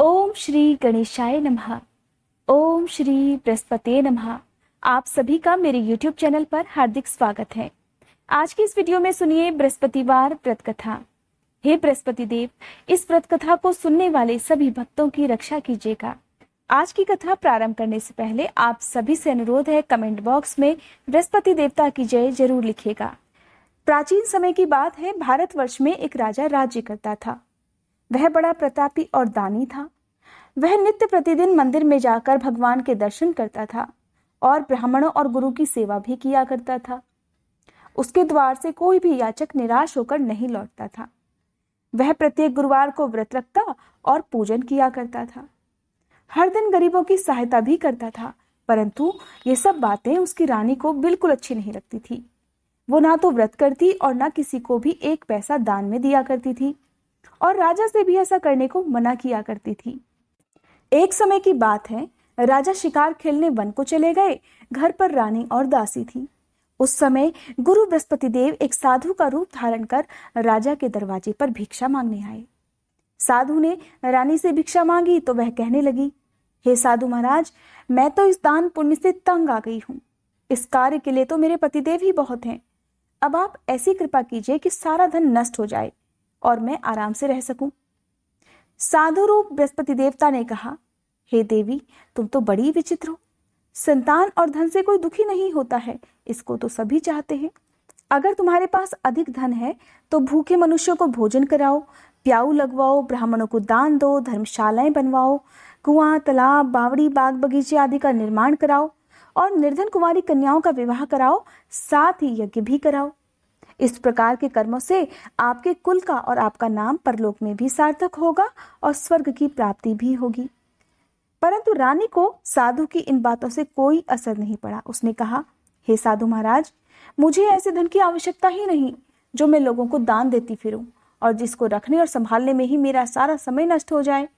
ओम श्री गणेशाय नमः। ओम श्री बृहस्पते नमः। आप सभी का मेरे YouTube चैनल पर हार्दिक स्वागत है। आज की इस वीडियो में सुनिए बृहस्पतिवार व्रत कथा। हे बृहस्पति देव, इस व्रत कथा को सुनने वाले सभी भक्तों की रक्षा कीजिएगा। आज की कथा प्रारंभ करने से पहले आप सभी से अनुरोध है, कमेंट बॉक्स में बृहस्पति देवता की जय जरूर लिखिएगा। प्राचीन समय की बात है, भारतवर्ष में एक राजा राज्य करता था। वह बड़ा प्रतापी और दानी था। वह नित्य प्रतिदिन मंदिर में जाकर भगवान के दर्शन करता था और ब्राह्मणों और गुरु की सेवा भी किया करता था। उसके द्वार से कोई भी याचक निराश होकर नहीं लौटता था। वह प्रत्येक गुरुवार को व्रत रखता और पूजन किया करता था। हर दिन गरीबों की सहायता भी करता था, परंतु ये सब बातें उसकी रानी को बिल्कुल अच्छी नहीं लगती थी। वो ना तो व्रत करती और ना किसी को भी एक पैसा दान में दिया करती थी, और राजा से भी ऐसा करने को मना किया करती थी। एक समय की बात है, राजा शिकार खेलने वन को चले गए। घर पर रानी और दासी थी। उस समय गुरु बृहस्पति देव एक साधु का रूप धारण कर राजा के दरवाजे पर भिक्षा मांगने आए। साधु ने रानी से भिक्षा मांगी तो वह कहने लगी, हे साधु महाराज, मैं तो इस दान पुण्य से तंग आ गई हूँ। इस कार्य के लिए तो मेरे पतिदेव ही बहुत हैं। अब आप ऐसी कृपा कीजिए कि सारा धन नष्ट हो जाए और मैं आराम से रह सकूं। साधु रूप बृहस्पति देवता ने कहा, हे देवी, तुम तो बड़ी विचित्र हो। संतान और धन से कोई दुखी नहीं होता है, इसको तो सभी चाहते हैं। अगर तुम्हारे पास अधिक धन है तो भूखे मनुष्यों को भोजन कराओ, प्याऊ लगवाओ, ब्राह्मणों को दान दो, धर्मशालाएं बनवाओ, कुआं, तालाब, बावड़ी, बाग बगीचे आदि का निर्माण कराओ और निर्धन कुमारी कन्याओं का विवाह कराओ, साथ ही यज्ञ भी कराओ। इस प्रकार के कर्मों से आपके कुल का और आपका नाम परलोक में भी सार्थक होगा और स्वर्ग की प्राप्ति भी होगी। परंतु रानी को साधु की इन बातों से कोई असर नहीं पड़ा। उसने कहा, हे साधु महाराज, मुझे ऐसे धन की आवश्यकता ही नहीं जो मैं लोगों को दान देती फिरूं और जिसको रखने और संभालने में ही मेरा सारा समय नष्ट हो जाए।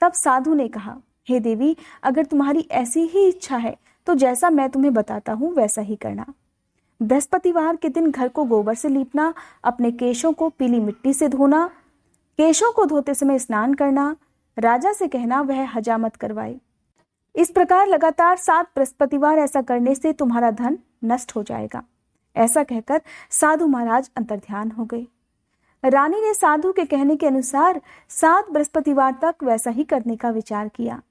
तब साधु ने कहा, हे देवी, अगर तुम्हारी ऐसी ही इच्छा है तो जैसा मैं तुम्हें बताता हूं वैसा ही करना। बृहस्पतिवार के दिन घर को गोबर से लीपना, अपने केशों को पीली मिट्टी से धोना, केशों को धोते समय स्नान करना, राजा से कहना वह हजामत करवाए। इस प्रकार लगातार 7 बृहस्पतिवार ऐसा करने से तुम्हारा धन नष्ट हो जाएगा। ऐसा कहकर साधु महाराज अंतर्ध्यान हो गए। रानी ने साधु के कहने के अनुसार 7 बृहस्पतिवार तक वैसा ही करने का विचार किया।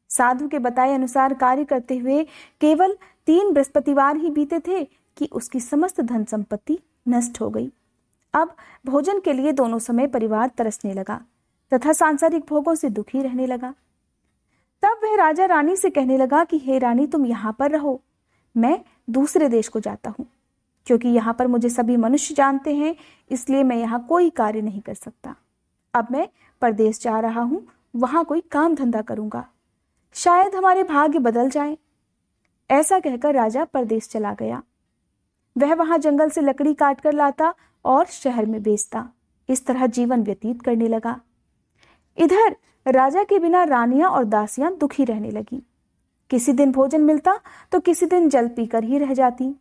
साधु के बताए अनुसार कार्य करते हुए केवल 3 बृहस्पतिवार ही बीते थे कि उसकी समस्त धन संपत्ति नष्ट हो गई। अब भोजन के लिए दोनों समय परिवार तरसने लगा तथा सांसारिक भोगों से दुखी रहने लगा। तब वह राजा रानी से कहने लगा कि हे रानी, तुम यहाँ पर रहो, मैं दूसरे देश को जाता हूँ, क्योंकि यहाँ पर मुझे सभी मनुष्य जानते हैं, इसलिए मैं यहाँ कोई कार्य नहीं कर सकता। अब मैं परदेश जा रहा हूँ, वहां कोई काम धंधा करूंगा, शायद हमारे भाग्य बदल जाए। ऐसा कहकर राजा परदेश चला गया। वह वहां जंगल से लकड़ी काट कर लाता और शहर में बेचता। इस तरह जीवन व्यतीत करने लगा। इधर राजा के बिना रानियां और दासियां दुखी रहने लगी। किसी दिन भोजन मिलता तो किसी दिन जल पीकर ही रह जाती।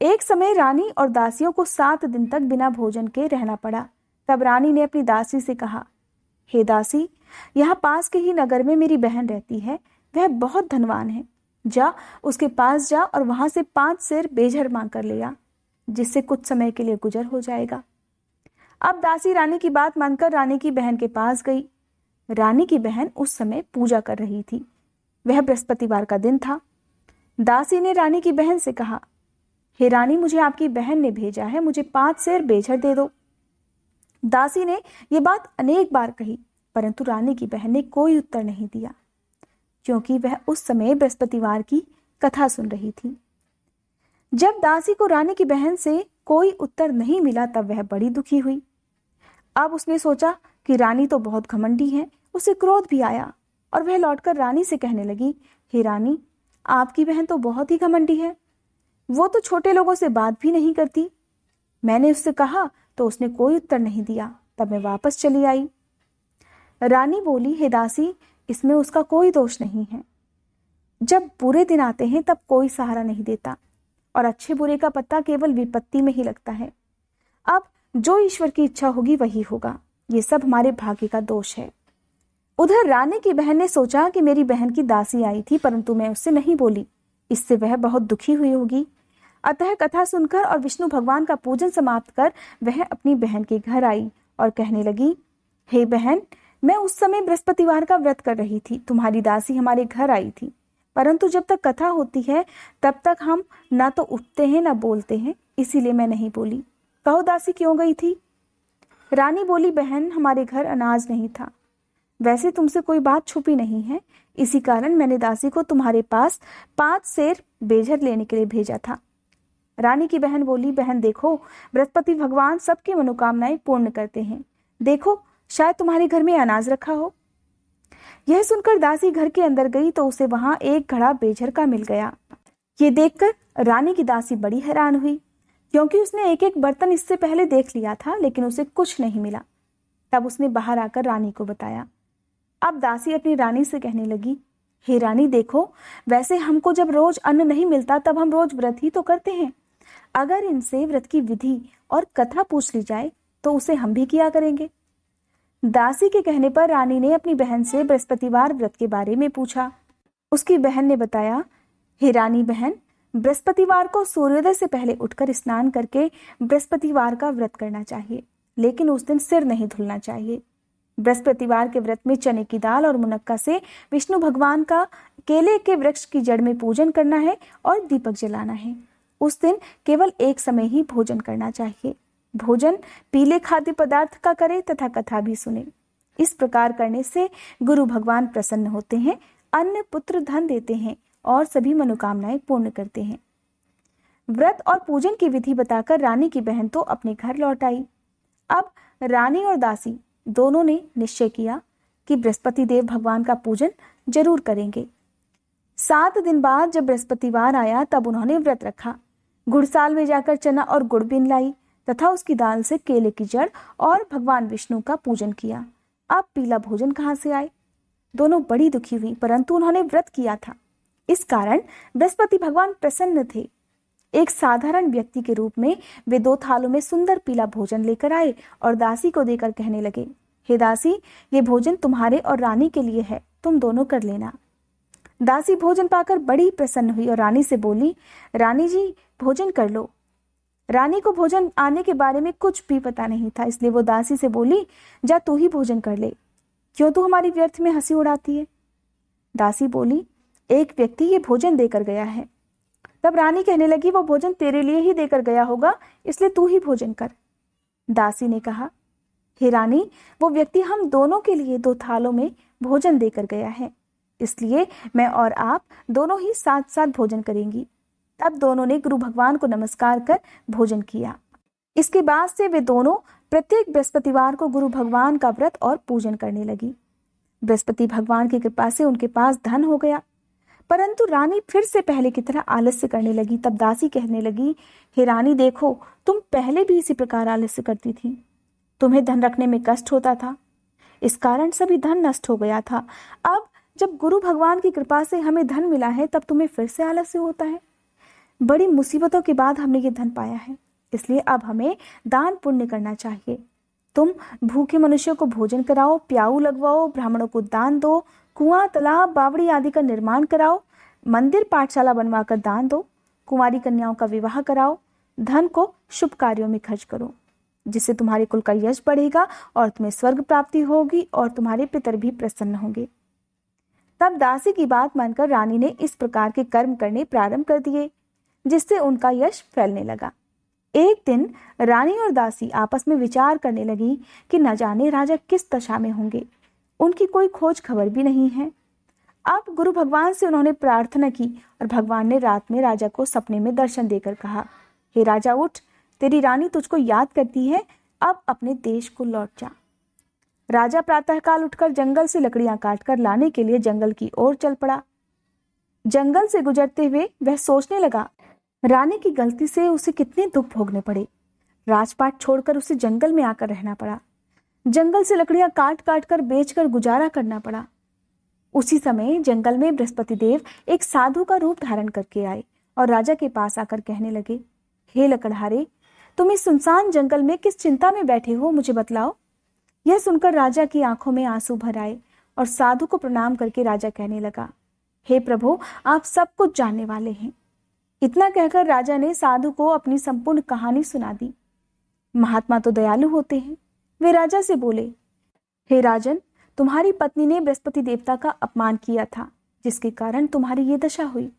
एक समय रानी और दासियों को 7 दिन तक बिना भोजन के रहना पड़ा। तब रानी ने अपनी दासी से कहा, हे दासी, यहाँ पास के ही नगर में मेरी बहन रहती है, वह बहुत धनवान है। जा, उसके पास जा और वहां से 5 सेर बेझर मांग कर ले आ, जिससे कुछ समय के लिए गुजर हो जाएगा। अब दासी रानी की बात मानकर रानी की बहन के पास गई। रानी की बहन उस समय पूजा कर रही थी। वह बृहस्पतिवार का दिन था। दासी ने रानी की बहन से कहा, हे रानी, मुझे आपकी बहन ने भेजा है, मुझे 5 सेर बेझर दे दो। दासी ने यह बात अनेक बार कही, परंतु रानी की बहन ने कोई उत्तर नहीं दिया, क्योंकि वह उस समय बृहस्पतिवार की कथा सुन रही थी। जब दासी को रानी की बहन से कोई उत्तर नहीं मिला तब वह बड़ी दुखी हुई। अब उसने सोचा कि रानी तो बहुत घमंडी है। उसे क्रोध भी आया और वह लौटकर रानी से कहने लगी, हे रानी, आपकी बहन तो बहुत ही घमंडी है। वो तो छोटे लोगों से बात भी नहीं करती। मैंने उससे कहा तो उसने कोई उत्तर नहीं दिया। तब मैं वापस चली आई। रानी बोली, हे दासी, इसमें उसका कोई दोष नहीं है। जब बुरे दिन आते हैं तब कोई सहारा नहीं देता और अच्छे बुरे का पत्ता केवल विपत्ति में ही लगता है। अब जो ईश्वर की इच्छा होगी वही होगा। ये सब हमारे भाग्य का दोष है। उधर रानी की बहन ने सोचा कि मेरी बहन की दासी आई थी, परंतु मैं उससे नहीं बोली, इससे वह बहुत दुखी हुई होगी। अतः कथा सुनकर और विष्णु भगवान का पूजन समाप्त कर वह अपनी बहन के घर आई और कहने लगी, हे बहन, मैं उस समय बृहस्पतिवार का व्रत कर रही थी। तुम्हारी दासी हमारे घर आई थी, परंतु जब तक कथा होती है तब तक हम ना तो उठते हैं ना बोलते हैं, इसीलिए मैं नहीं बोली। कहो दासी क्यों गई थी? रानी बोली, बहन, हमारे घर अनाज नहीं था। वैसे तुमसे कोई बात छुपी नहीं है, इसी कारण मैंने दासी को तुम्हारे पास 5 सेर बेझर लेने के लिए भेजा था। रानी की बहन बोली, बहन देखो, बृहस्पति भगवान सबकी मनोकामनाएं पूर्ण करते हैं। देखो, शायद तुम्हारे घर में अनाज रखा हो। यह सुनकर दासी घर के अंदर गई तो उसे वहां एक घड़ा बेझर का मिल गया। ये देखकर रानी की दासी बड़ी हैरान हुई, क्योंकि उसने एक एक बर्तन इससे पहले देख लिया था, लेकिन उसे कुछ नहीं मिला। तब उसने बाहर आकर रानी को बताया। अब दासी अपनी रानी से कहने लगी, हे रानी देखो, वैसे हमको जब रोज अन्न नहीं मिलता तब हम रोज व्रत ही तो करते हैं। अगर इनसे व्रत की विधि और कथा पूछ ली जाए तो उसे हम भी किया करेंगे। दासी के कहने पर रानी ने अपनी बहन से बृहस्पतिवार व्रत के बारे में पूछा। उसकी बहन ने बताया, हे रानी बहन, बृहस्पतिवार को सूर्योदय से पहले उठकर स्नान करके बृहस्पतिवार का व्रत करना चाहिए, लेकिन उस दिन सिर नहीं धुलना चाहिए। बृहस्पतिवार के व्रत में चने की दाल और मुनक्का से विष्णु भगवान का केले के वृक्ष की जड़ में पूजन करना है और दीपक जलाना है। उस दिन केवल एक समय ही भोजन करना चाहिए। भोजन पीले खाद्य पदार्थ का करें तथा कथा भी सुने। इस प्रकार करने से गुरु भगवान प्रसन्न होते हैं, अन्न पुत्र धन देते हैं और सभी मनोकामनाएं पूर्ण करते हैं। व्रत और पूजन की विधि बताकर रानी की बहन तो अपने घर लौट आई। अब रानी और दासी दोनों ने निश्चय किया कि बृहस्पति देव भगवान का पूजन जरूर करेंगे। 7 दिन बाद जब बृहस्पतिवार आया तब उन्होंने व्रत रखा। घुड़साल में जाकर चना और गुड़ बीन लाई तथा उसकी दाल से केले की जड़ और भगवान विष्णु का पूजन किया। अब पीला भोजन कहाँ से आए? दोनों बड़ी दुखी हुई, परंतु उन्होंने व्रत किया था, इस कारण बृहस्पति भगवान प्रसन्न थे। एक साधारण व्यक्ति के रूप में वे 2 थालों में सुंदर पीला भोजन लेकर आए और दासी को देकर कहने लगे, हे दासी, ये भोजन तुम्हारे और रानी के लिए है, तुम दोनों कर लेना। दासी भोजन पाकर बड़ी प्रसन्न हुई और रानी से बोली, रानी जी भोजन कर लो। रानी को भोजन आने के बारे में कुछ भी पता नहीं था, इसलिए वो दासी से बोली, जा तू ही भोजन कर ले, क्यों तू हमारी व्यर्थ में हंसी उड़ाती है? दासी बोली, एक व्यक्ति ये भोजन देकर गया है। तब रानी कहने लगी, वो भोजन तेरे लिए ही देकर गया होगा, इसलिए तू ही भोजन कर। दासी ने कहा, हे रानी, वो व्यक्ति हम दोनों के लिए 2 थालों में भोजन देकर गया है, इसलिए मैं और आप दोनों ही साथ साथ भोजन करेंगी। तब दोनों ने गुरु भगवान को नमस्कार कर भोजन किया। इसके बाद से वे दोनों प्रत्येक बृहस्पतिवार को गुरु भगवान का व्रत और पूजन करने लगी। बृहस्पति भगवान की कृपा से उनके पास धन हो गया, परंतु रानी फिर से पहले की तरह आलस्य करने लगी। तब दासी कहने लगी, हे रानी देखो, तुम पहले भी इसी प्रकार आलस्य करती थी, तुम्हें धन रखने में कष्ट होता था, इस कारण सभी धन नष्ट हो गया था। अब जब गुरु भगवान की कृपा से हमें धन मिला है तब तुम्हें फिर से आलस्य होता है। बड़ी मुसीबतों के बाद हमने ये धन पाया है, इसलिए अब हमें दान पुण्य करना चाहिए। तुम भूखे मनुष्यों को भोजन कराओ, प्याऊ लगवाओ, ब्राह्मणों को दान दो, कुआं, तालाब, बावड़ी आदि का निर्माण कराओ, मंदिर पाठशाला बनवाकर दान दो, कुंवारी कन्याओं का विवाह कराओ, धन को शुभ कार्यों में खर्च करो, जिससे तुम्हारे कुल का यश बढ़ेगा और तुम्हें स्वर्ग प्राप्ति होगी और तुम्हारे पितर भी प्रसन्न होंगे। तब दासी की बात मानकर रानी ने इस प्रकार के कर्म करने प्रारंभ कर दिए, जिससे उनका यश फैलने लगा। एक दिन रानी और दासी आपस में विचार करने लगी कि न जाने राजा किस दशा में होंगे, उनकी कोई खोज खबर भी नहीं है। अब गुरु भगवान से उन्होंने प्रार्थना की और भगवान ने रात में राजा को सपने में दर्शन देकर कहा, हे राजा उठ, तेरी रानी तुझको याद करती है, अब अपने देश को लौट जा। राजा प्रातःकाल उठकर जंगल से लकड़ियां काटकर लाने के लिए जंगल की ओर चल पड़ा। जंगल से गुजरते हुए वह सोचने लगा, रानी की गलती से उसे कितने दुख भोगने पड़े। राजपाट छोड़कर उसे जंगल में आकर रहना पड़ा, जंगल से लकड़ियां काट काट कर बेचकर गुजारा करना पड़ा। उसी समय जंगल में बृहस्पति देव एक साधु का रूप धारण करके आए और राजा के पास आकर कहने लगे, हे लकड़हारे, तुम इस सुनसान जंगल में किस चिंता में बैठे हो, मुझे बतलाओ। यह सुनकर राजा की आंखों में आंसू भर आए और साधु को प्रणाम करके राजा कहने लगा, हे प्रभु, आप सब कुछ जानने वाले हैं। इतना कहकर राजा ने साधु को अपनी संपूर्ण कहानी सुना दी। महात्मा तो दयालु होते हैं। वे राजा से बोले, हे राजन, तुम्हारी पत्नी ने बृहस्पति देवता का अपमान किया था, जिसके कारण तुम्हारी ये दशा हुई।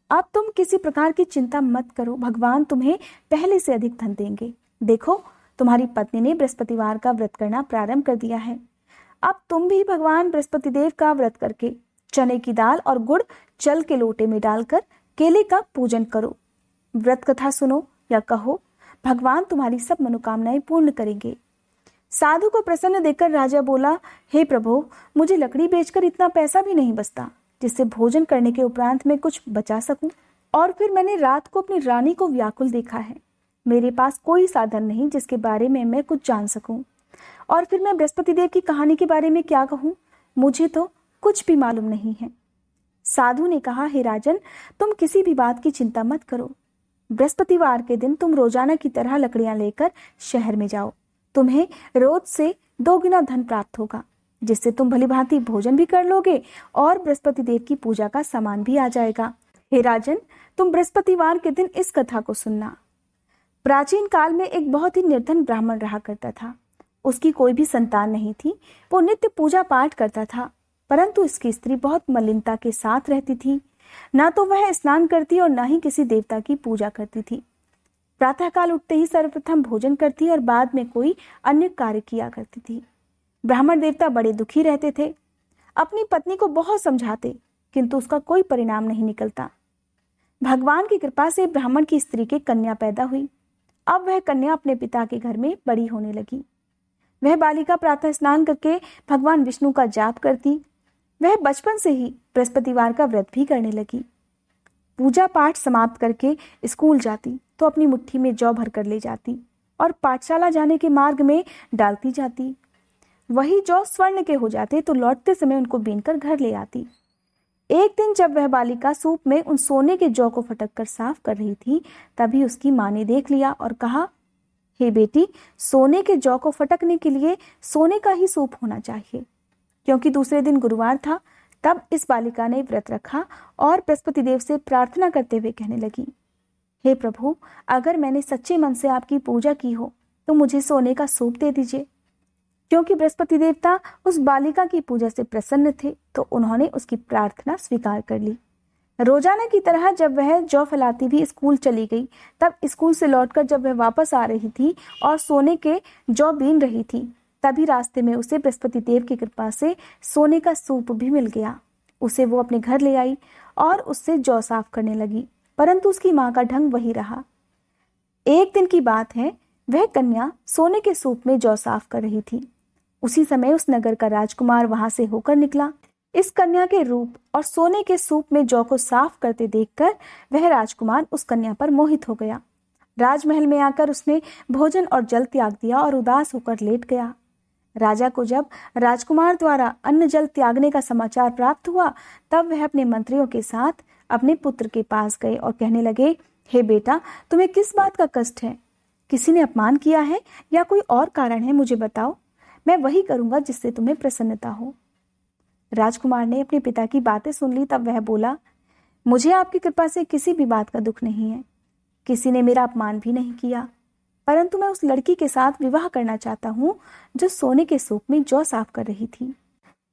अब तुम किसी प्रकार की चिंता मत करो, भगवान तुम्हें पहले से अधिक धन देंगे। देखो, तुम्हारी पत्नी ने बृहस्पतिवार का व्रत करना प्रारंभ कर दिया है। अब तुम भी भगवान बृहस्पति देव का व्रत करके चने की दाल और गुड़ जल के लोटे में डालकर केले का पूजन करो। व्रत कथा सुनो या कहो, भगवान तुम्हारी सब मनोकामनाएं पूर्ण करेंगे। साधु को प्रसन्न देखकर राजा बोला, हे प्रभु, मुझे लकड़ी बेचकर इतना पैसा भी नहीं बचता जिससे भोजन करने के उपरांत मैं कुछ बचा सकूं। और फिर मैंने रात को अपनी रानी को व्याकुल देखा है। मेरे पास कोई साधन नहीं जिसके बारे में मैं कुछ जान सकूं। और फिर मैं बृहस्पति देव की कहानी के बारे में क्या कहूं? मुझे तो कुछ भी मालूम नहीं है। साधु ने कहा, हे राजन, तुम किसी भी बात की चिंता मत करो। बृहस्पतिवार के दिन तुम रोजाना की तरह लकड़ियां लेकर शहर में जाओ। तुम्हें रोज से 2 गुना धन प्राप्त होगा, जिससे तुम भलीभांति भोजन भी कर लोगे और बृहस्पति देव की पूजा का सामान भी आ जाएगा। हे राजन, तुम बृहस्पतिवार के दिन इस कथा को सुनना। प्राचीन काल में एक बहुत ही निर्धन ब्राह्मण रहा करता था। उसकी कोई भी संतान नहीं थी। वो नित्य पूजा पाठ करता था, परंतु इसकी स्त्री बहुत मलिनता के साथ रहती थी। ना तो वह स्नान करती और ना ही किसी देवता की पूजा करती थी। प्रातःकाल उठते ही सर्वप्रथम भोजन करती और बाद में कोई अन्य कार्य किया करती थी। ब्राह्मण देवता बड़े दुखी रहते थे। अपनी पत्नी को बहुत समझाते, किंतु उसका कोई परिणाम नहीं निकलता। भगवान की कृपा से ब्राह्मण की स्त्री के कन्या पैदा हुई। अब वह कन्या अपने पिता के घर में बड़ी होने लगी। वह बालिका प्रातः स्नान करके भगवान विष्णु का जाप करती। वह बचपन से ही बृहस्पतिवार का व्रत भी करने लगी। पूजा पाठ समाप्त करके स्कूल जाती तो अपनी मुट्ठी में जौ भर कर ले जाती और पाठशाला जाने के मार्ग में डालती जाती। वही जौ स्वर्ण के हो जाते तो लौटते समय उनको बीनकर घर ले आती। एक दिन जब वह बालिका सूप में उन सोने के जौ को फटक कर साफ कर रही थी, तभी उसकी माँ ने देख लिया और कहा, हे बेटी, सोने के जौ को फटकने के लिए सोने का ही सूप होना चाहिए। क्योंकि दूसरे दिन गुरुवार था, तब इस बालिका ने व्रत रखा और बृहस्पति देव से प्रार्थना करते हुए कहने लगी, हे प्रभु, अगर मैंने सच्चे मन से आपकी पूजा की हो तो मुझे सोने का सूप दे दीजिए। क्योंकि बृहस्पति देवता उस बालिका की पूजा से प्रसन्न थे, तो उन्होंने उसकी प्रार्थना स्वीकार कर ली। रोजाना की तरह जब वह जौ फैलाती हुई स्कूल चली गई, तब स्कूल से लौटकर जब वह वापस आ रही थी और सोने के जौ बीन रही थी, तभी रास्ते में उसे बृहस्पति देव की कृपा से सोने का सूप भी मिल गया। उसे वो अपने घर ले आई और उससे जौ साफ करने लगी, परंतु उसकी माँ का ढंग वही रहा। एक दिन की बात है, वह कन्या सोने के सूप में जौ साफ कर रही थी। उसी समय उस नगर का राजकुमार वहां से होकर निकला। इस कन्या के रूप और सोने के सूप में जौ को साफ करते देखकर वह राजकुमार उस कन्या पर मोहित हो गया। राजमहल में आकर उसने भोजन और जल त्याग दिया और उदास होकर लेट गया। राजा को जब राजकुमार द्वारा अन्न जल त्यागने का समाचार प्राप्त हुआ, तब वह अपने मंत्रियों के साथ अपने पुत्र के पास गए और कहने लगे, हे बेटा, तुम्हें किस बात का कष्ट है? किसी ने अपमान किया है या कोई और कारण है? मुझे बताओ, मैं वही करूंगा जिससे तुम्हें प्रसन्नता हो। राजकुमार ने अपने पिता की बातें सुन ली। तब वह बोला, मुझे आपकी कृपा से किसी भी बात का दुख नहीं है। किसी ने मेरा अपमान भी नहीं किया, परंतु मैं उस लड़की के साथ विवाह करना चाहता हूँ जो सोने के सूप में जौ साफ कर रही थी।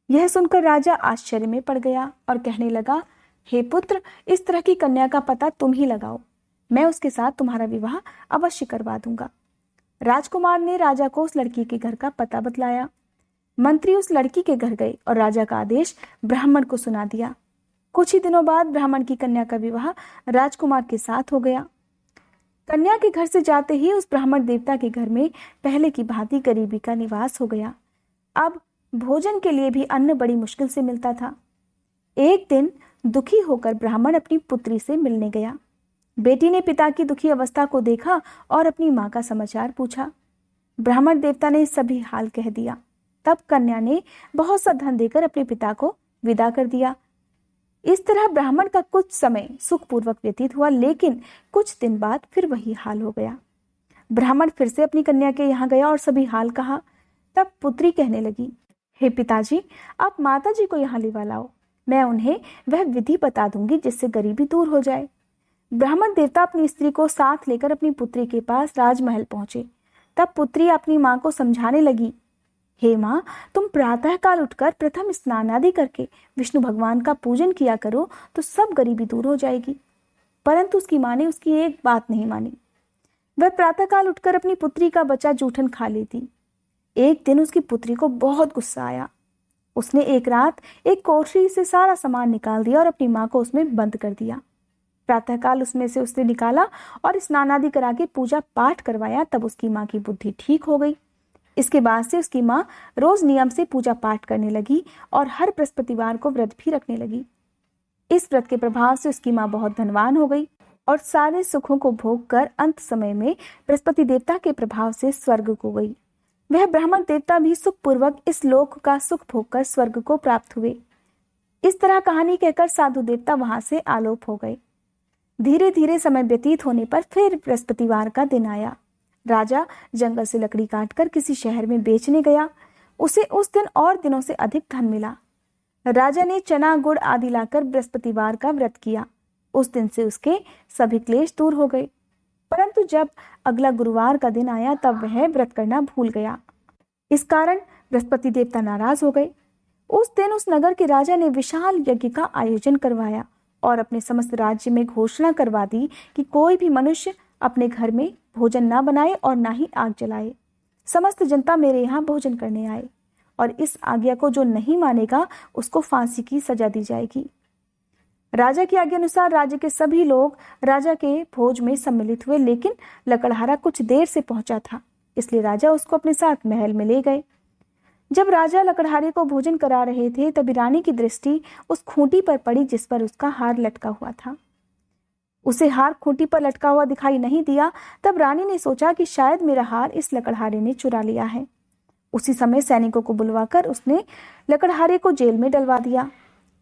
यह सुनकर राजा आश्चर्य में पड़ गया और कहने लगा, हे पुत्र, इस तरह की कन्या का पता तुम ही लगाओ। मैं उसके साथ तुम्हारा विवाह अवश्य करवा दूंगा। राजकुमार ने राजा को उस लड़की के घर का पता बतलाया। मंत्री उस लड़की के घर गए और राजा का आदेश ब्राह्मण को सुना दिया। कुछ ही दिनों बाद ब्राह्मण की कन्या का विवाह राजकुमार के साथ हो गया। कन्या के घर से जाते ही उस ब्राह्मण देवता के घर में पहले की भांति गरीबी का निवास हो गया। अब भोजन के लिए भी अन्न बड़ी मुश्किल से मिलता था। एक दिन दुखी होकर ब्राह्मण अपनी पुत्री से मिलने गया। बेटी ने पिता की दुखी अवस्था को देखा और अपनी माँ का समाचार पूछा। ब्राह्मण देवता ने सभी हाल कह दिया। तब कन्या ने बहुत सा धन देकर अपने पिता को विदा कर दिया। इस तरह ब्राह्मण का कुछ समय सुखपूर्वक व्यतीत हुआ, लेकिन कुछ दिन बाद फिर वही हाल हो गया। ब्राह्मण फिर से अपनी कन्या के यहाँ गया और सभी हाल कहा। तब पुत्री कहने लगी, हे पिताजी, आप माता जी को यहाँ लिवा लाओ, मैं उन्हें वह विधि बता दूंगी जिससे गरीबी दूर हो जाए। ब्राह्मण देवता अपनी स्त्री को साथ लेकर अपनी पुत्री के पास राजमहल पहुंचे। तब पुत्री अपनी माँ को समझाने लगी, हे माँ, तुम प्रातःकाल उठकर प्रथम स्नान आदि करके विष्णु भगवान का पूजन किया करो तो सब गरीबी दूर हो जाएगी। परंतु उसकी माँ ने उसकी एक बात नहीं मानी। वह प्रातःकाल उठकर अपनी पुत्री का बचा जूठन खा लेती। एक दिन उसकी पुत्री को बहुत गुस्सा आया। उसने एक रात एक कोठरी से सारा सामान निकाल दिया और अपनी माँ को उसमें बंद कर दिया। प्रातःकाल उसमें से उसने निकाला और स्नान आदि करा के पूजा पाठ करवाया। तब उसकी माँ की बुद्धि ठीक हो गई। इसके बाद से उसकी माँ रोज नियम से पूजा पाठ करने लगी और हर बृहस्पतिवार को व्रत भी रखने लगी। इस व्रत के प्रभाव से उसकी माँ बहुत धनवान हो गई और सारे सुखों को भोग कर अंत समय में बृहस्पति देवता के प्रभाव से स्वर्ग को गई। वह ब्राह्मण देवता भी सुखपूर्वक इस लोक का सुख भोग कर स्वर्ग को प्राप्त हुए। इस तरह कहानी कहकर साधु देवता वहां से आलोप हो गए। धीरे धीरे समय व्यतीत होने पर फिर बृहस्पतिवार का दिन आया। राजा जंगल से लकड़ी काटकर किसी शहर में बेचने गया। उसे उस दिन और दिनों से अधिक धन मिला। राजा ने चना गुड़ आदि लाकर बृहस्पतिवार का व्रत किया। उस दिन से उसके सभी क्लेश दूर हो गए। परंतु जब अगला गुरुवार का दिन आया तब वह व्रत करना भूल गया। इस कारण बृहस्पति देवता नाराज हो गए। उस दिन उस नगर के राजा ने विशाल यज्ञ का आयोजन करवाया और अपने समस्त राज्य में घोषणा करवा दी कि कोई भी मनुष्य अपने घर में भोजन ना बनाए और ना ही आग जलाए। समस्त जनता मेरे यहाँ भोजन करने आए और इस आज्ञा को जो नहीं मानेगा उसको फांसी की सजा दी जाएगी। राजा की आज्ञा अनुसार राज्य के सभी लोग राजा के भोज में सम्मिलित हुए, लेकिन लकड़हारा कुछ देर से पहुंचा था, इसलिए राजा उसको अपने साथ महल में ले गए। जब राजा लकड़हारे को भोजन करा रहे थे तभी रानी की दृष्टि उस खूंटी पर पड़ी जिस पर उसका हार लटका हुआ था। उसे हार खूंटी पर लटका हुआ दिखाई नहीं दिया। तब रानी ने सोचा कि शायद मेरा हार इस लकड़हारे ने चुरा लिया है। उसी समय सैनिकों को बुलवाकर उसने लकड़हारे को जेल में डलवा दिया।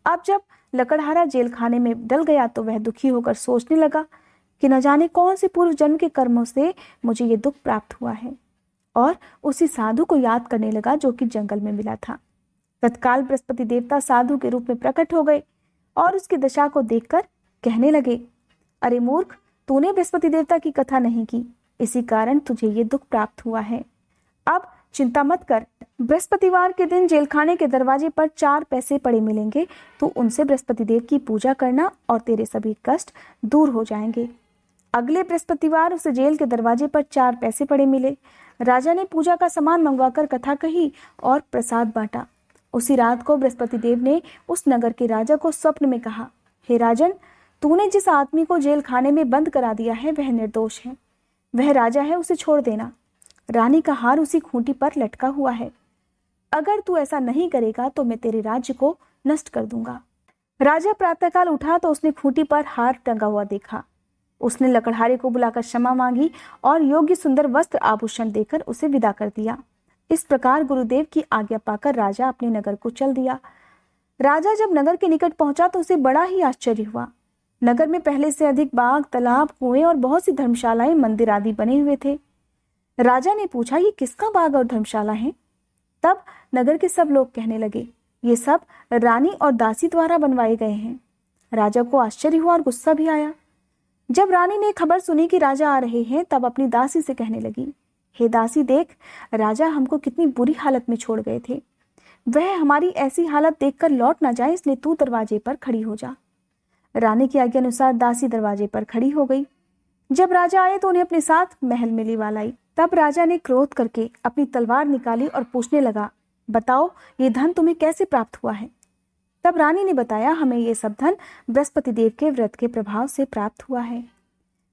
अब जब लकड़हारा जेल खाने में डल गया तो वह दुखी होकर सोचने लगा कि न जाने कौन से पूर्व जन्म के कर्मों से मुझे ये दुख प्राप्त हुआ है, और उसी साधु को याद करने लगा जो कि जंगल में मिला था। तत्काल बृहस्पति देवता साधु के रूप में प्रकट हो गए और उसकी दशा को देखकर कहने लगे, अरे मूर्ख, तूने बृहस्पति देवता की कथा नहीं की, इसी कारण तुझे ये दुख प्राप्त हुआ है। अब चिंता मत कर, बृहस्पतिवार के दिन जेलखाने के दरवाजे पर 4 पैसे पड़े मिलेंगे। तू उनसे बृहस्पति देव की पूजा करना और तेरे सभी कष्ट दूर हो जाएंगे। अगले बृहस्पतिवार उसे जेल के दरवाजे पर 4 पैसे पड़े मिले। राजा ने पूजा का सामान मंगवाकर कथा कही और प्रसाद बांटा। उसी रात को बृहस्पति देव ने उस नगर के राजा को स्वप्न में कहा, हे राजन, तूने जिस आदमी को जेल खाने में बंद करा दिया है वह निर्दोष है। वह राजा है, उसे छोड़ देना। रानी का हार उसी खूंटी पर लटका हुआ है। अगर तू ऐसा नहीं करेगा तो मैं तेरे राज्य को नष्ट कर दूंगा। राजा प्रातःकाल उठा तो उसने खूंटी पर हार टंगा हुआ देखा। उसने लकड़हारे को बुलाकर क्षमा मांगी और योग्य सुंदर वस्त्र आभूषण देकर उसे विदा कर दिया। इस प्रकार गुरुदेव की आज्ञा पाकर राजा अपने नगर को चल दिया। राजा जब नगर के निकट पहुंचा तो उसे बड़ा ही आश्चर्य हुआ। नगर में पहले से अधिक बाग, तालाब, कुएं और बहुत सी धर्मशालाएं, मंदिर आदि बने हुए थे। राजा ने पूछा, ये किसका बाग और धर्मशाला है? तब नगर के सब लोग कहने लगे, ये सब रानी और दासी द्वारा बनवाए गए हैं। राजा को आश्चर्य हुआ और गुस्सा भी आया। जब रानी ने खबर सुनी कि राजा आ रहे हैं तब अपनी दासी से कहने लगी, हे दासी, देख, राजा हमको कितनी बुरी हालत में छोड़ गए थे। वह हमारी ऐसी हालत देखकर लौट ना जाए, इसलिए तू दरवाजे पर खड़ी हो जा। रानी की आज्ञा अनुसार दासी दरवाजे पर खड़ी हो गई। जब राजा आए तो उन्हें अपने साथ महल में लिवा लाई। तब राजा ने क्रोध करके अपनी तलवार निकाली और पूछने लगा, बताओ ये धन तुम्हें कैसे प्राप्त हुआ है? तब रानी ने बताया, हमें ये सब धन बृहस्पति देव के व्रत के प्रभाव से प्राप्त हुआ है।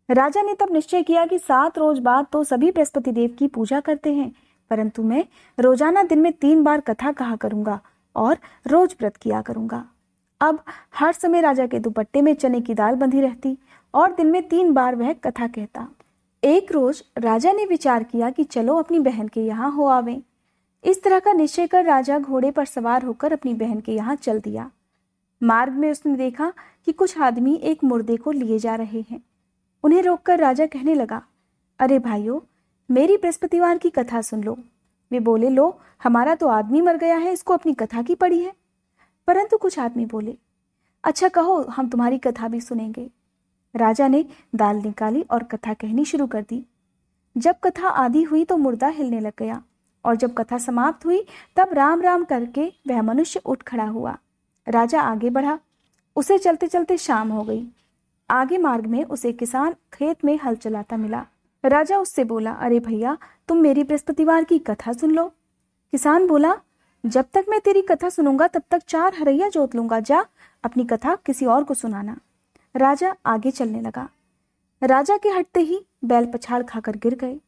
राजा ने तब निश्चय किया कि 7 रोज बाद तो सभी बृहस्पति देव की पूजा करते हैं, परंतु मैं रोजाना दिन में 3 बार कथा कहा करूंगा और रोज व्रत किया करूंगा। अब हर समय राजा के दुपट्टे में चने की दाल बंधी रहती और दिन में 3 बार वह कथा कहता। एक रोज राजा ने विचार किया कि चलो अपनी बहन के यहाँ हो आवें। इस तरह का निश्चय कर राजा घोड़े पर सवार होकर अपनी बहन के यहाँ चल दिया। मार्ग में उसने देखा कि कुछ आदमी एक मुर्दे को लिए जा रहे हैं। उन्हें रोककर राजा कहने लगा, अरे भाइयों, मेरी बृहस्पतिवार की कथा सुन लो। वे बोले, लो हमारा तो आदमी मर गया है, इसको अपनी कथा की पड़ी है। परंतु कुछ आदमी बोले, अच्छा कहो, हम तुम्हारी कथा भी सुनेंगे। राजा ने दाल निकाली और कथा कहनी शुरू कर दी। जब कथा आधी हुई तो मुर्दा हिलने लग गया, और जब कथा समाप्त हुई तब राम राम करके वह मनुष्य उठ खड़ा हुआ। राजा आगे बढ़ा। उसे चलते चलते शाम हो गई। आगे मार्ग में उसे किसान खेत में हल चलाता मिला। राजा उससे बोला, अरे भैया, तुम मेरी बृहस्पतिवार की कथा सुन लो। किसान बोला, जब तक मैं तेरी कथा सुनूंगा तब तक 4 हरैया जोत लूंगा, जा अपनी कथा किसी और को सुनाना। राजा आगे चलने लगा। राजा के हटते ही बैल पछाड़ खाकर गिर गए,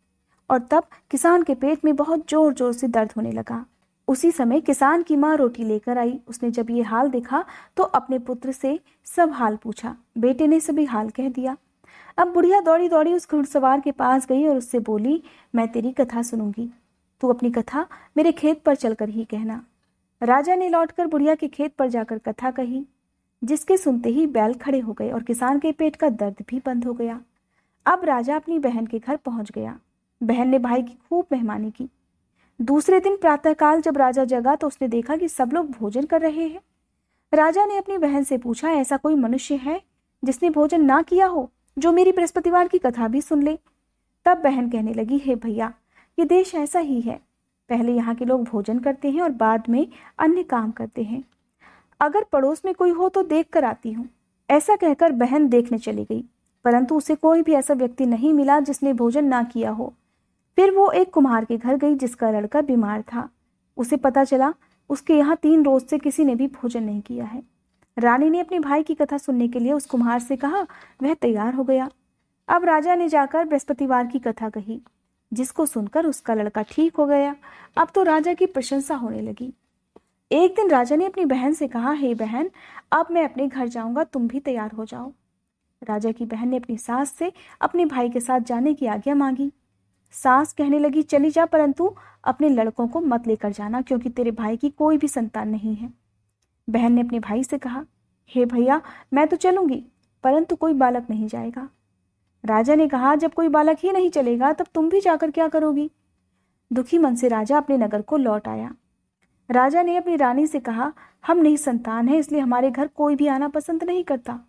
और तब किसान के पेट में बहुत जोर जोर से दर्द होने लगा। उसी समय किसान की माँ रोटी लेकर आई। उसने जब ये हाल देखा तो अपने पुत्र से सब हाल पूछा। बेटे ने सभी हाल कह दिया। अब बुढ़िया दौड़ी दौड़ी उस घुड़सवार के पास गई और उससे बोली, मैं तेरी कथा सुनूंगी, तू अपनी कथा मेरे खेत पर चलकर ही कहना। राजा ने लौटकर बुढ़िया के खेत पर जाकर कथा कही, जिसके सुनते ही बैल खड़े हो गए और किसान के पेट का दर्द भी बंद हो गया। अब राजा अपनी बहन के घर पहुंच गया। बहन ने भाई की खूब मेहमानी की। दूसरे दिन प्रातःकाल जब राजा जगा तो उसने देखा कि सब लोग भोजन कर रहे हैं। राजा ने अपनी बहन से पूछा, ऐसा कोई मनुष्य है जिसने भोजन ना किया हो, जो मेरी बृहस्पतिवार की कथा भी सुन ले। तब बहन कहने लगी, हे भैया, ये देश ऐसा ही है, पहले यहाँ के लोग भोजन करते हैं और बाद में अन्य काम करते हैं। अगर पड़ोस में कोई हो तो देख कर आती हूँ। ऐसा कहकर बहन देखने चली गई, परंतु उसे कोई भी ऐसा व्यक्ति नहीं मिला जिसने भोजन ना किया हो। फिर वो एक कुम्हार के घर गई जिसका लड़का बीमार था। उसे पता चला उसके यहाँ 3 रोज से किसी ने भी भोजन नहीं किया है। रानी ने अपने भाई की कथा सुनने के लिए उस कुम्हार से कहा। वह तैयार हो गया। अब राजा ने जाकर बृहस्पतिवार की कथा कही, जिसको सुनकर उसका लड़का ठीक हो गया। अब तो राजा की प्रशंसा होने लगी। एक दिन राजा ने अपनी बहन से कहा, हे बहन, अब मैं अपने घर जाऊंगा, तुम भी तैयार हो जाओ। राजा की बहन ने अपनी सास से अपने भाई के साथ जाने की आज्ञा मांगी। सास कहने लगी, चली जा, परंतु अपने लड़कों को मत लेकर जाना, क्योंकि तेरे भाई की कोई भी संतान नहीं है। बहन ने अपने भाई से कहा, हे भैया, मैं तो चलूंगी, परंतु कोई बालक नहीं जाएगा। राजा ने कहा, जब कोई बालक ही नहीं चलेगा तब तुम भी जाकर क्या करोगी। दुखी मन से राजा अपने नगर को लौट आया। राजा ने अपनी रानी से कहा, हम नहीं संतान है, इसलिए हमारे घर कोई भी आना पसंद नहीं करता।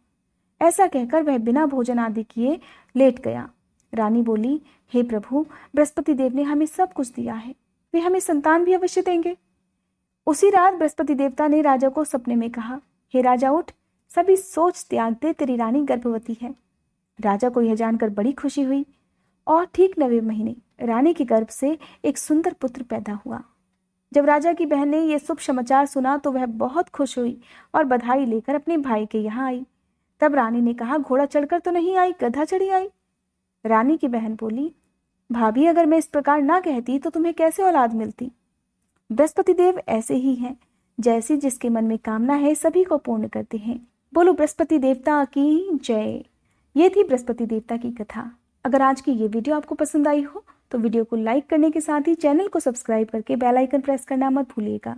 ऐसा कहकर वह बिना भोजन आदि किए लेट गया। रानी बोली, हे प्रभु, बृहस्पति देव ने हमें सब कुछ दिया है, वे हमें संतान भी अवश्य देंगे। उसी रात बृहस्पति देवता ने राजा को सपने में कहा, हे राजा, उठ, सभी सोच त्याग दे, तेरी रानी गर्भवती है। राजा को यह जानकर बड़ी खुशी हुई, और ठीक 9वें महीने रानी के गर्भ से एक सुंदर पुत्र पैदा हुआ। जब राजा की बहन ने यह शुभ समाचार सुना तो वह बहुत खुश हुई और बधाई लेकर अपने भाई के यहाँ आई। तब रानी ने कहा, घोड़ा चढ़कर तो नहीं आई, गधा चढ़ी आई। रानी की बहन बोली, भाभी, अगर मैं इस प्रकार ना कहती तो तुम्हें कैसे औलाद मिलती। बृहस्पति देव ऐसे ही हैं, जैसी जिसके मन में कामना है सभी को पूर्ण करते हैं। बोलो बृहस्पति देवता की जय। ये थी बृहस्पति देवता की कथा। अगर आज की ये वीडियो आपको पसंद आई हो तो वीडियो को लाइक करने के साथ ही चैनल को सब्सक्राइब करके बेल आइकन प्रेस करना मत भूलिएगा।